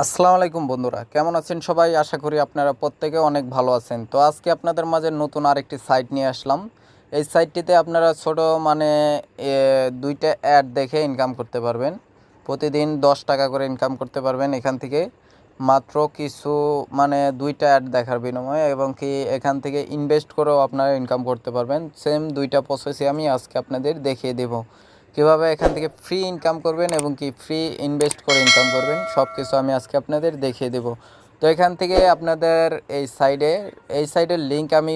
আসসালামু আলাইকুম বন্ধুরা, কেমন আছেন সবাই? আশা করি আপনারা প্রত্যেকে অনেক ভালো আছেন। তো আজকে আপনাদের মাঝে নতুন আরেকটি সাইট নিয়ে আসলাম। এই সাইটটিতে আপনারা ছোট মানে এ, দুইটা অ্যাড দেখে ইনকাম করতে পারবেন। প্রতিদিন 10 টাকা করে ইনকাম করতে পারবেন এখান থেকে, মাত্র কিছু দুইটা অ্যাড দেখার বিনিময়ে, এবং কি এখান থেকে ইনভেস্ট করেও আপনারা ইনকাম করতে পারবেন। সেম দুইটা প্রসেসই আমি আজকে আপনাদের দেখিয়ে দেব কীভাবে এখান থেকে ফ্রি ইনকাম করবেন এবং কি ফ্রি ইনভেস্ট করে ইনকাম করবেন, সব কিছু আমি আজকে আপনাদের দেখিয়ে দেব। তো এখান থেকে আপনাদের এই সাইডের লিঙ্ক আমি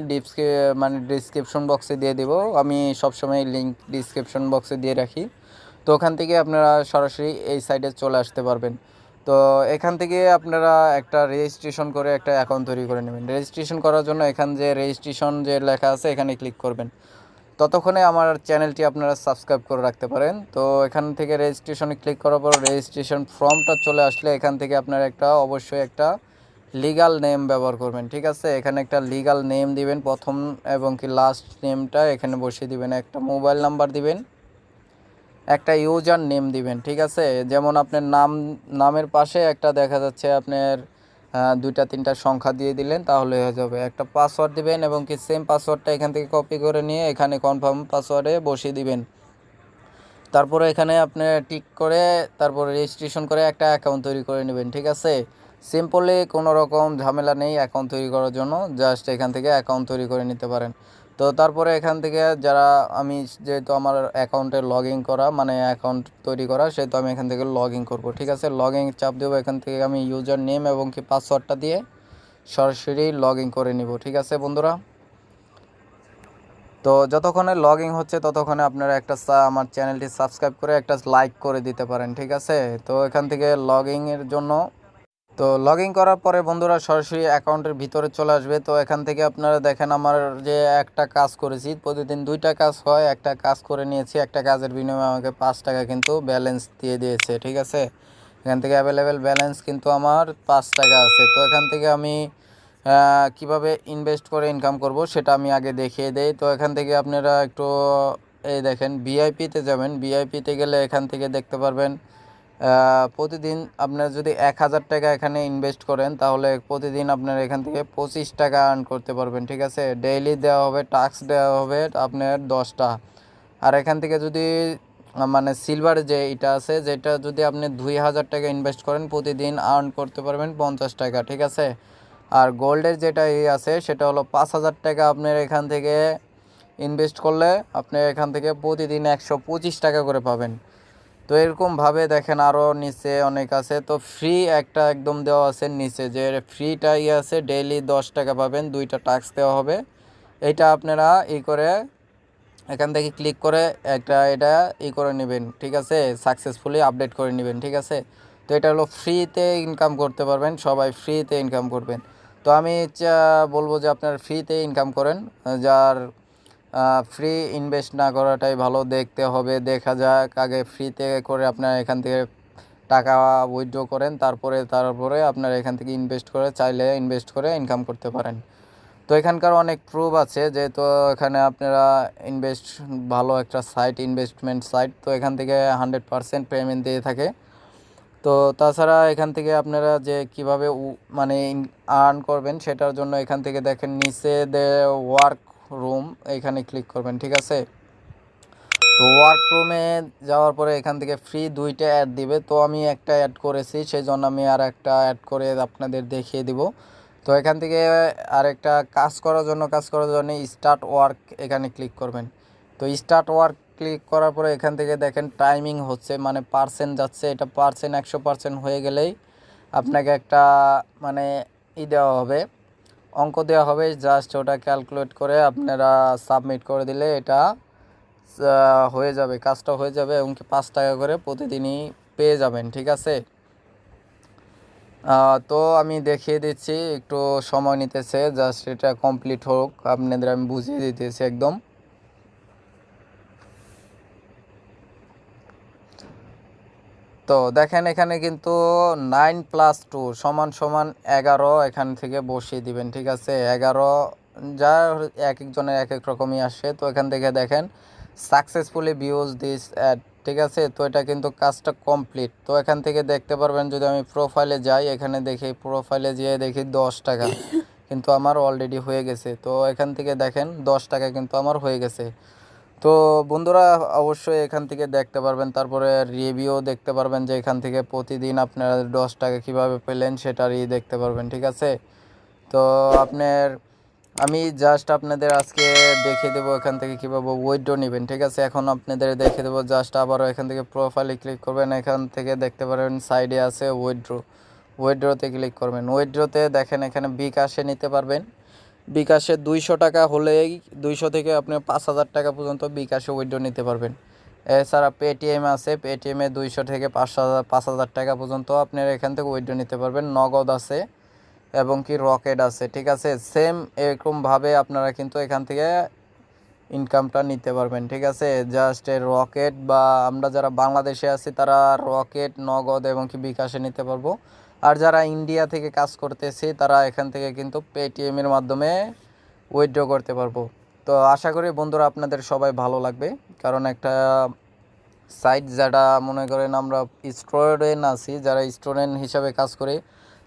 ডিসক্রিপশন বক্সে দিয়ে দেব। আমি সবসময় লিঙ্ক ডিসক্রিপশন বক্সে দিয়ে রাখি। তো ওখান থেকে আপনারা সরাসরি এই সাইডে চলে আসতে পারবেন। তো এখান থেকে আপনারা একটা রেজিস্ট্রেশন করে একটা অ্যাকাউন্ট তৈরি করে নেবেন। রেজিস্ট্রেশন করার জন্য এখান যে রেজিস্ট্রেশন যে লেখা আছে এখানে ক্লিক করবেন। ততক্ষণে আমার চ্যানেলটি আপনারা সাবস্ক্রাইব করে রাখতে পারেন। তো এখান থেকে রেজিস্ট্রেশনে ক্লিক করার পর রেজিস্ট্রেশন ফর্মটা চলে আসলে এখান থেকে আপনারা অবশ্যই একটা লিগ্যাল নেম ব্যবহার করবেন। ঠিক আছে, এখানে একটা লিগ্যাল নেম দিবেন প্রথম, এবং কি লাস্ট নেমটা এখানে বসিয়ে দিবেন। একটা মোবাইল নাম্বার দিবেন, একটা ইউজার নেম দিবেন। ঠিক আছে, যেমন আপনার নামের পাশে একটা দেখা যাচ্ছে আপনার দুইটা তিনটা সংখ্যা দিয়ে দিলেন তাহলে হয়ে যাবে। একটা পাসওয়ার্ড দিবেন এবং কি সেম পাসওয়ার্ডটা এখান থেকে কপি করে নিয়ে এখানে কনফার্ম পাসওয়ার্ডে বসিয়ে দিবেন। তারপরে এখানে আপনি টিক করে তারপরে রেজিস্ট্রেশন করে একটা অ্যাকাউন্ট তৈরি করে নেবেন। ঠিক আছে, সিম্পলি কোনো রকম ঝামেলা নেই অ্যাকাউন্ট তৈরি করার জন্য, জাস্ট এখান থেকে অ্যাকাউন্ট তৈরি করে নিতে পারেন। তো তারপরে এখান থেকে আমি যেহেতু আমার অ্যাকাউন্টে লগ ইন করা অ্যাকাউন্ট তৈরি করা, সেহেতু আমি এখান থেকে লগ ইন করবো। ঠিক আছে, লগ ইন চাপ দেবো। এখান থেকে আমি ইউজার নেম এবং কি পাসওয়ার্ডটা দিয়ে সরাসরি লগ ইন করে নিব। ঠিক আছে বন্ধুরা, তো যতক্ষণে লগ ইন হচ্ছে ততক্ষণে আপনারা আমার চ্যানেলটি সাবস্ক্রাইব করে একটা লাইক করে দিতে পারেন। ঠিক আছে, তো এখান থেকে লগ ইনের জন্য লগ ইন করার পরে বন্ধুরা সরাসরি অ্যাকাউন্টের ভিতরে চলে আসবে। তো এখান থেকে আপনারা দেখেন আমার যে একটা কাজ করেছি, প্রতিদিন দুইটা কাজ হয়, একটা কাজ করে নিয়েছি, একটা কাজের বিনিময়ে আমাকে 5 টাকা কিন্তু ব্যালেন্স দিয়ে দিয়েছে। ঠিক আছে, এখান থেকে অ্যাভেলেবেল ব্যালেন্স কিন্তু আমার 5 টাকা আছে। তো এখান থেকে আমি কিভাবে ইনভেস্ট করে ইনকাম করব সেটা আমি আগে দেখিয়ে দেই। তো এখান থেকে আপনারা একটু এই দেখেন ভিআইপিতে যাবেন। ভিআইপিতে গেলে এখান থেকে দেখতে পারবেন প্রতিদিন আপনার যদি 1000 টাকা এখানে ইনভেস্ট করেন তাহলে প্রতিদিন আপনার এখান থেকে 25 টাকা আর্ন করতে পারবেন। ঠিক আছে, ডেইলি দেওয়া হবে, টাস্ক দেওয়া হবে আপনার 10টা। আর এখান থেকে যদি সিলভার যে এটা আছে, যেটা যদি আপনি 2000 টাকা ইনভেস্ট করেন প্রতিদিন আর্ন করতে পারবেন 50 টাকা। ঠিক আছে, আর গোল্ডের যেটা আছে সেটা হলো 5000 টাকা আপনার এখান থেকে ইনভেস্ট করলে আপনি এখান থেকে প্রতিদিন 125 টাকা করে পাবেন। তো এরকমভাবে দেখেন আরও নিচে অনেক আছে। তো ফ্রি একটা একদম দেওয়া আছে নিচে, যে ফ্রিটা আছে ডেইলি 10 টাকা পাবেন, দুইটা টাস্ক দেওয়া হবে। এইটা আপনারা করে এখান থেকে ক্লিক করে এটা করে নেবেন। ঠিক আছে, সাকসেসফুলি আপডেট করে নেবেন। ঠিক আছে, তো এটা হলো ফ্রিতে ইনকাম করতে পারবেন, সবাই ফ্রিতে ইনকাম করবেন। তো আমি বলবো যে আপনারা ফ্রিতে ইনকাম করেন, যার ফ্রি ইনভেস্ট না করাটাই ভালো। দেখতে হবে, দেখা যাক আগে ফ্রিতে করে আপনারা এখান থেকে টাকা উইথড্র করেন, তারপরে আপনারা এখান থেকে ইনভেস্ট করে চাইলে ইনভেস্ট করে ইনকাম করতে পারেন। তো এখানকার অনেক প্রুফ আছে, যেহেতু এখানে আপনারা ভালো একটা সাইট, ইনভেস্টমেন্ট সাইট। তো এখান থেকে 100% পেমেন্ট দিয়ে থাকে। তো তাছাড়া এখান থেকে আপনারা যে কীভাবে আর্ন করবেন সেটার জন্য এখান থেকে দেখেন নিচে ওয়ার্ক রুম, এখানে ক্লিক করবেন। ঠিক আছে, তো ওয়ার্ক রুমে যাওয়ার পরে এখান থেকে ফ্রি দুইটা অ্যাড দিবে। তো আমি একটা অ্যাড করেছি, সেই জন্য আমি আর একটা অ্যাড করে আপনাদের দেখিয়ে দিব। তো এখান থেকে আরেকটা কাজ করার জন্য স্টার্ট ওয়ার্ক এখানে ক্লিক করবেন। তো স্টার্ট ওয়ার্ক ক্লিক করার পরে এখান থেকে দেখেন টাইমিং হচ্ছে, পার্সেন্ট যাচ্ছে। এটা 100% হয়ে গেলেই আপনাকে একটা দেওয়া হবে, অঙ্ক দেওয়া হবে। জাস্ট ওটা ক্যালকুলেট করে আপনারা সাবমিট করে দিলে এটা হয়ে যাবে, কাজটা হয়ে যাবে, এবং 5 টাকা করে প্রতিদিনই পেয়ে যাবেন। ঠিক আছে, তো আমি দেখিয়ে দিচ্ছি, একটু সময় নিতেছে, জাস্ট এটা কমপ্লিট হোক, আপনাদের আমি বুঝিয়ে দিতেছি একদম। তো দেখেন এখানে কিন্তু 9+2=11 এখান থেকে বসিয়ে দিবেন। ঠিক আছে, 11 যার এক একজনের এক এক রকমই আসে। তো এখান থেকে দেখেন সাকসেসফুলি ভিউজ দিস অ্যাড ঠিক আছে। তো এটা কিন্তু কাজটা কমপ্লিট। তো এখান থেকে দেখতে পারবেন, যদি আমি প্রোফাইলে যাই, এখানে দেখি প্রোফাইলে যেয়ে দেখি 10 টাকা কিন্তু আমার অলরেডি হয়ে গেছে। তো এখান থেকে দেখেন 10 টাকা কিন্তু আমার হয়ে গেছে। তো বন্ধুরা অবশ্যই এখান থেকে দেখতে পারবেন, তারপরে রিভিউ দেখতে পারবেন যে এখান থেকে প্রতিদিন আপনারা 10 টাকা কীভাবে পেলেন সেটারই দেখতে পারবেন, ঠিক আছে। তো আপনার আমি জাস্ট আপনাদের আজকে দেখিয়ে দেবো এখান থেকে কীভাবে উইথড্র নেবেন, ঠিক আছে। এখন আপনাদের দেখিয়ে দেবো, জাস্ট আবারও এখান থেকে প্রোফাইলে ক্লিক করবেন, এখান থেকে দেখতে পারবেন সাইডে আছে উইথড্রতে ক্লিক করবেন। উইথড্রতে দেখেন এখানে বিকাশে নিতে পারবেন। বিকাশে 200 টাকা হলেই 200 থেকে আপনি 5,000 টাকা পর্যন্ত বিকাশে উইথড্র নিতে পারবেন। এছাড়া পেটিএম আছে, পেটিএমে 200 থেকে 5,000 টাকা পর্যন্ত আপনার এখান থেকে উইথড্র নিতে পারবেন। নগদ আছে এবং কি রকেট আছে, ঠিক আছে। সেম এরকমভাবে আপনারা কিন্তু এখান থেকে ইনকামটা নিতে পারবেন, ঠিক আছে। জাস্ট রকেট বা আমরা যারা বাংলাদেশে আছি তারা রকেট, নগদ এবং কি বিকাশে নিতে পারবো। আর যারা ইন্ডিয়া থেকে কাজ করতেছি তারা এখান থেকে কিন্তু পেটিএমের মাধ্যমে উইথড্র করতে পারবো। তো আশা করি বন্ধুরা আপনাদের সবাই ভালো লাগবে, কারণ একটা সাইট যেটা মনে করেন আমরা স্টুডেন্ট আছি, যারা স্টুডেন্ট হিসাবে কাজ করি,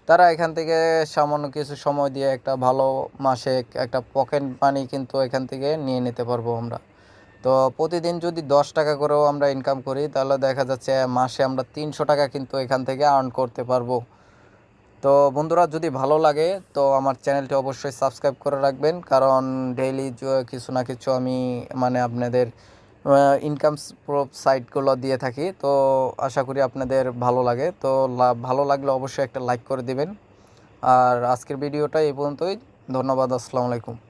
তারা এখান থেকে সামান্য কিছু সময় দিয়ে একটা ভালো মাসে একটা পকেট মানি কিন্তু এখান থেকে নিয়ে নিতে পারবো আমরা। তো প্রতিদিন যদি 10 টাকা করেও আমরা ইনকাম করি, তাহলে দেখা যাচ্ছে মাসে আমরা 300 টাকা কিন্তু এখান থেকে আর্ন করতে পারবো। তো বন্ধুরা যদি ভালো লাগে তো আমার চ্যানেলটি অবশ্যই সাবস্ক্রাইব করে রাখবেন, কারণ ডেইলি কিছু না কিছু আমি মানে আপনাদের ইনকাম প্রুফ সাইটগুলো দিয়ে থাকি। তো আশা করি আপনাদের ভালো লাগে। তো ভালো লাগলে অবশ্যই একটা লাইক করে দিবেন। আর আজকের ভিডিওটা এই পর্যন্তই। ধন্যবাদ। আসসালামু আলাইকুম।